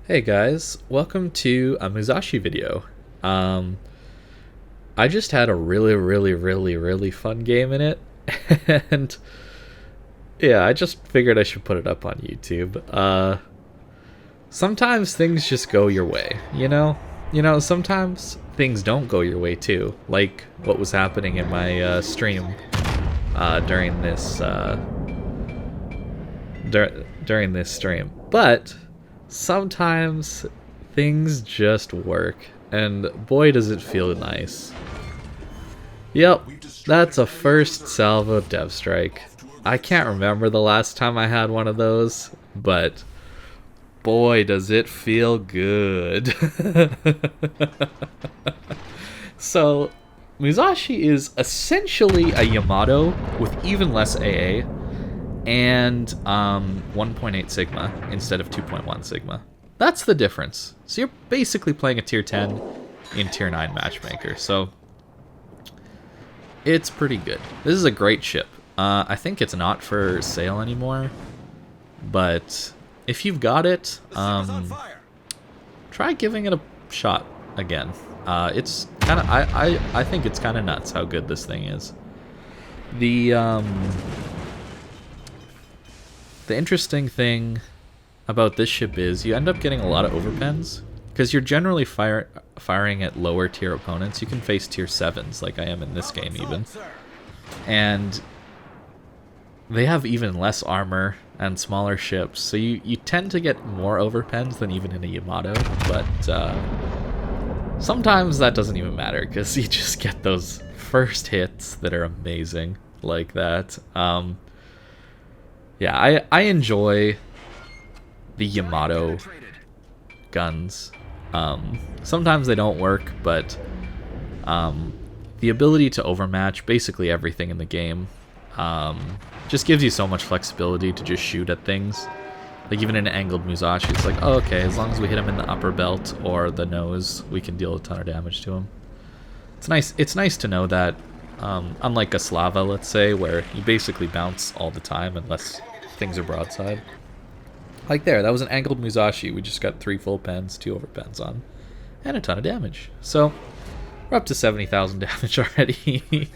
Hey guys, welcome to a Musashi video. Um, I just had a really fun game in it, and yeah, I just figured I should put it up on YouTube. Sometimes things just go your way, you know? Sometimes things don't go your way too, like what was happening in my stream during this during this stream. But sometimes things just work, and boy does it feel nice. Yep, that's a first salvo dev strike. I can't remember the last time I had one of those, but boy does it feel good. So Musashi is essentially a Yamato with even less AA and 1.8 sigma instead of 2.1 sigma. That's the difference. So you're basically playing a tier 10 in tier 9 matchmaker. So it's pretty good. This is a great ship. I think it's not for sale anymore, but if you've got it, try giving it a shot again. It's kind of I think it's kind of nuts how good this thing is. The interesting thing about this ship is you end up getting a lot of overpens because you're generally firing at lower tier opponents. You can face tier 7s like I am in this game even. And they have even less armor and smaller ships, so you tend to get more overpens than even in a Yamato, but sometimes that doesn't even matter because you just get those first hits that are amazing like that. Yeah, I enjoy the Yamato guns. Sometimes they don't work, but the ability to overmatch basically everything in the game just gives you so much flexibility to just shoot at things. Like even in an angled Musashi, it's like, oh, okay, as long as we hit him in the upper belt or the nose, we can deal a ton of damage to him. It's nice to know that, unlike a Slava, let's say, where you basically bounce all the time unless things are broadside. Like there, that was an angled Musashi. We just got 3 full pens, 2 overpens on, and a ton of damage. So we're up to 70,000 damage already.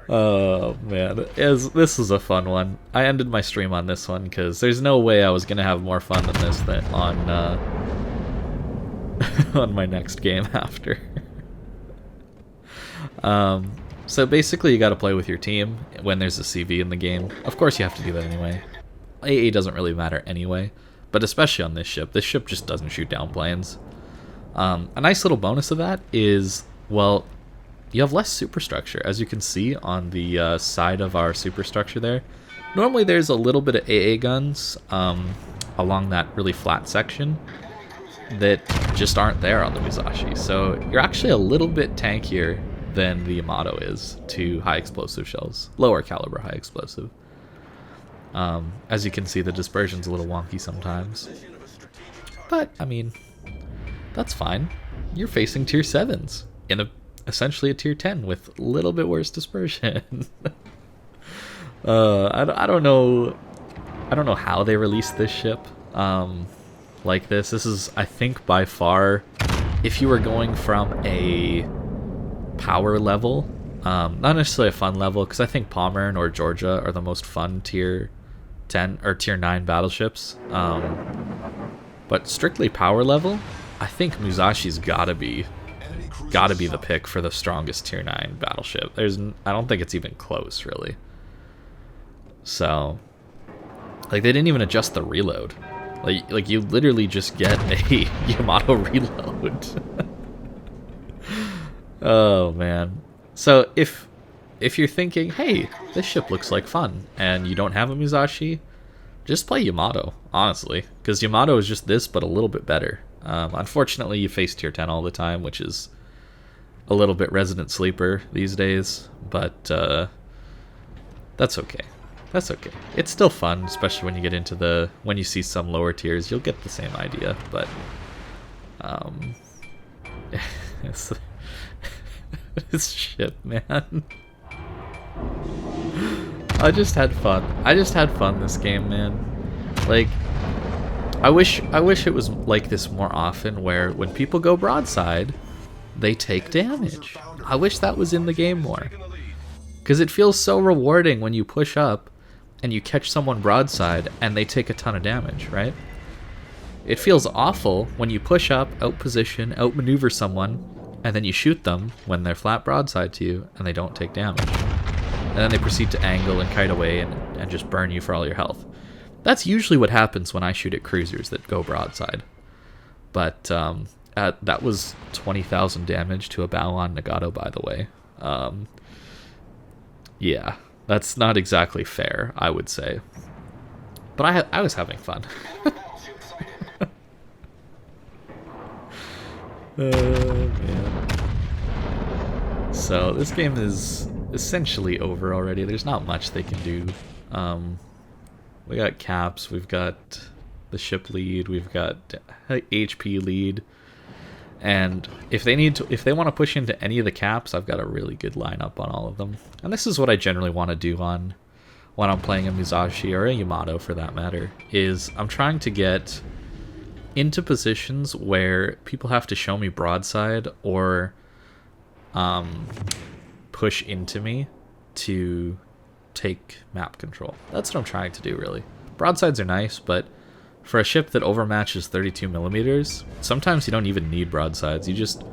Oh man, this was a fun one. I ended my stream on this one because there's no way I was gonna have more fun than this on on my next game after. So basically you got to play with your team when there's a CV in the game. Of course you have to do that anyway. AA doesn't really matter anyway, but especially on this ship. This ship just doesn't shoot down planes. A nice little bonus of that is, well, you have less superstructure. As you can see on the side of our superstructure there, normally there's a little bit of AA guns along that really flat section that just aren't there on the Musashi. So you're actually a little bit tankier than the Yamato is to high explosive shells, lower caliber high explosive. As you can see, the dispersion's a little wonky sometimes, but I mean, that's fine. You're facing tier 7s in essentially a tier 10 with a little bit worse dispersion. I don't know how they released this ship like this. This is, I think, by far, if you were going from a power level, not necessarily a fun level, because I think Pommern or Georgia are the most fun tier 10 or tier 9 battleships, but strictly power level, I think Musashi's gotta be the pick for the strongest tier 9 battleship. I don't think it's even close, really. So like they didn't even adjust the reload. Like you literally just get a Yamato reload. Oh man. So if you're thinking, hey, this ship looks like fun, and you don't have a Musashi, just play Yamato, honestly, because Yamato is just this but a little bit better. Unfortunately, you face tier 10 all the time, which is a little bit resident sleeper these days, but that's okay. That's okay. It's still fun, especially when you get into when you see some lower tiers, you'll get the same idea, but this ship, man. I just had fun. I just had fun this game, man. Like, I wish it was like this more often, where when people go broadside, they take damage. I wish that was in the game more. Because it feels so rewarding when you push up and you catch someone broadside and they take a ton of damage, right? It feels awful when you push up, outposition, outmaneuver someone, and then you shoot them when they're flat broadside to you and they don't take damage. And then they proceed to angle and kite away and just burn you for all your health. That's usually what happens when I shoot at cruisers that go broadside. But that was 20,000 damage to a Balon Nagato, by the way. Yeah, that's not exactly fair, I would say. But I was having fun. Man. So this game is essentially over already. There's not much they can do. We got caps, we've got the ship lead, we've got HP lead, and if they want to push into any of the caps, I've got a really good lineup on all of them. And this is what I generally want to do on when I'm playing a Musashi or a Yamato for that matter, is I'm trying to get into positions where people have to show me broadside or push into me to take map control. That's what I'm trying to do, really. Broadsides are nice, but for a ship that overmatches 32 millimeters, sometimes you don't even need broadsides. You just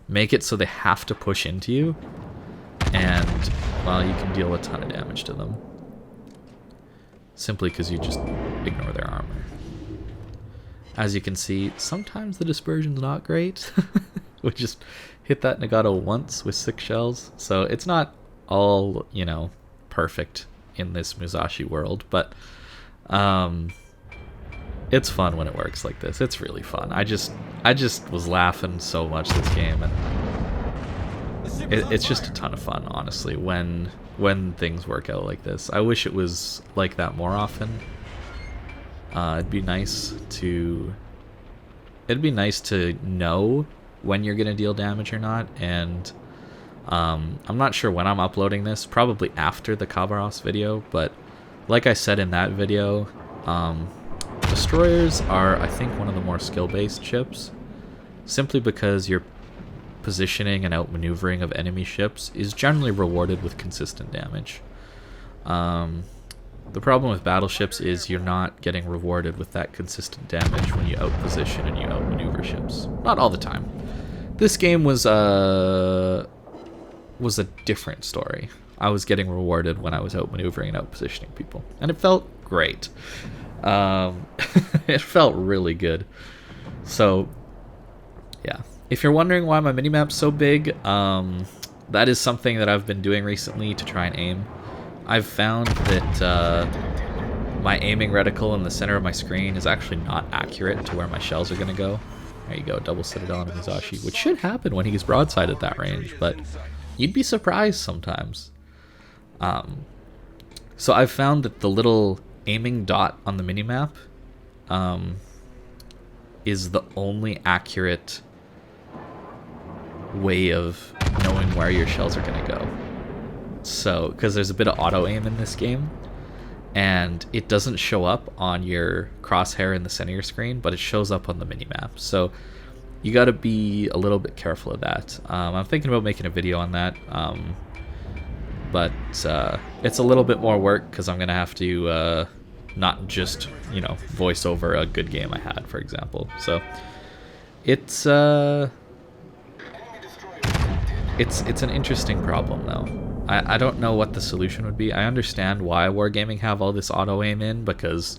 make it so they have to push into you, and, well, you can deal a ton of damage to them. Simply because you just ignore their armor. As you can see, sometimes the dispersion's not great. We just hit that Nagato once with 6 shells, so it's not all, you know, perfect in this Musashi world, but it's fun when it works like this. It's really fun. I just was laughing so much this game, and it's just a ton of fun, honestly, when things work out like this. I wish it was like that more often. It'd be nice to know when you're gonna deal damage or not, and I'm not sure when I'm uploading this, probably after the Kabaros video, but like I said in that video, destroyers are, I think, one of the more skill-based ships, simply because your positioning and outmaneuvering of enemy ships is generally rewarded with consistent damage. The problem with battleships is you're not getting rewarded with that consistent damage when you outposition and you outmaneuver ships. Not all the time. This game was a different story. I was getting rewarded when I was outmaneuvering and outpositioning people, and it felt great. It felt really good. So, yeah. If you're wondering why my minimap's so big, that is something that I've been doing recently to try and aim. I've found that my aiming reticle in the center of my screen is actually not accurate to where my shells are going to go. There you go, double citadel on Musashi, which should happen when he's broadside at that range, but you'd be surprised sometimes. So I've found that the little aiming dot on the minimap is the only accurate way of knowing where your shells are going to go. So, because there's a bit of auto aim in this game, and it doesn't show up on your crosshair in the center of your screen, but it shows up on the minimap. So you got to be a little bit careful of that. I'm thinking about making a video on that, but it's a little bit more work because I'm gonna have to not just, you know, voice over a good game I had, for example. So it's an interesting problem though. I don't know what the solution would be. I understand why Wargaming have all this auto aim in, because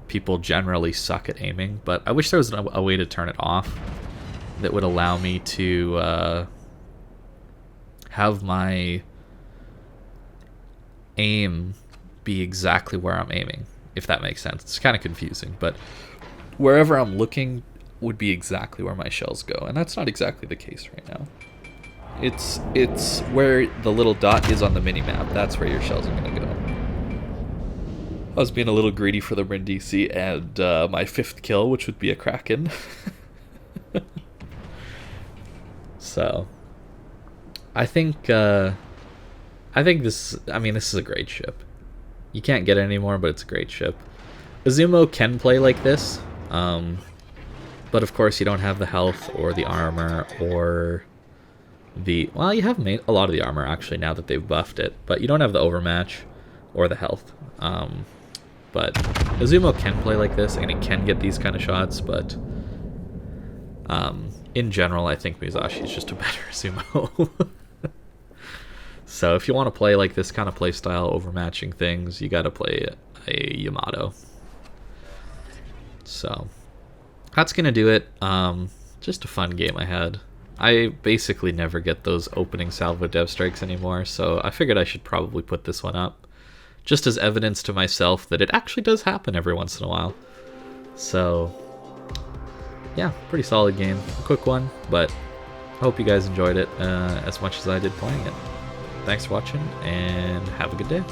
people generally suck at aiming, but I wish there was a way to turn it off that would allow me to have my aim be exactly where I'm aiming, if that makes sense. It's kind of confusing, but wherever I'm looking would be exactly where my shells go, and that's not exactly the case right now. It's where the little dot is on the minimap. That's where your shells are going to go. I was being a little greedy for the Brindisi and my 5th kill, which would be a Kraken. So, I think this is a great ship. You can't get it anymore, but it's a great ship. Izumo can play like this. But of course, you don't have the health or the armor or the... Well, you have made a lot of the armor, actually, now that they've buffed it. But you don't have the overmatch or the health. But Izumo can play like this, and it can get these kind of shots, but... in general, I think Musashi is just a better Izumo. So if you want to play like this kind of play style, overmatching things, you got to play a Yamato. So that's going to do it. Just a fun game I had. I basically never get those opening salvo dev strikes anymore, so I figured I should probably put this one up, just as evidence to myself that it actually does happen every once in a while. So yeah, pretty solid game. A quick one, but I hope you guys enjoyed it as much as I did playing it. Thanks for watching, and have a good day.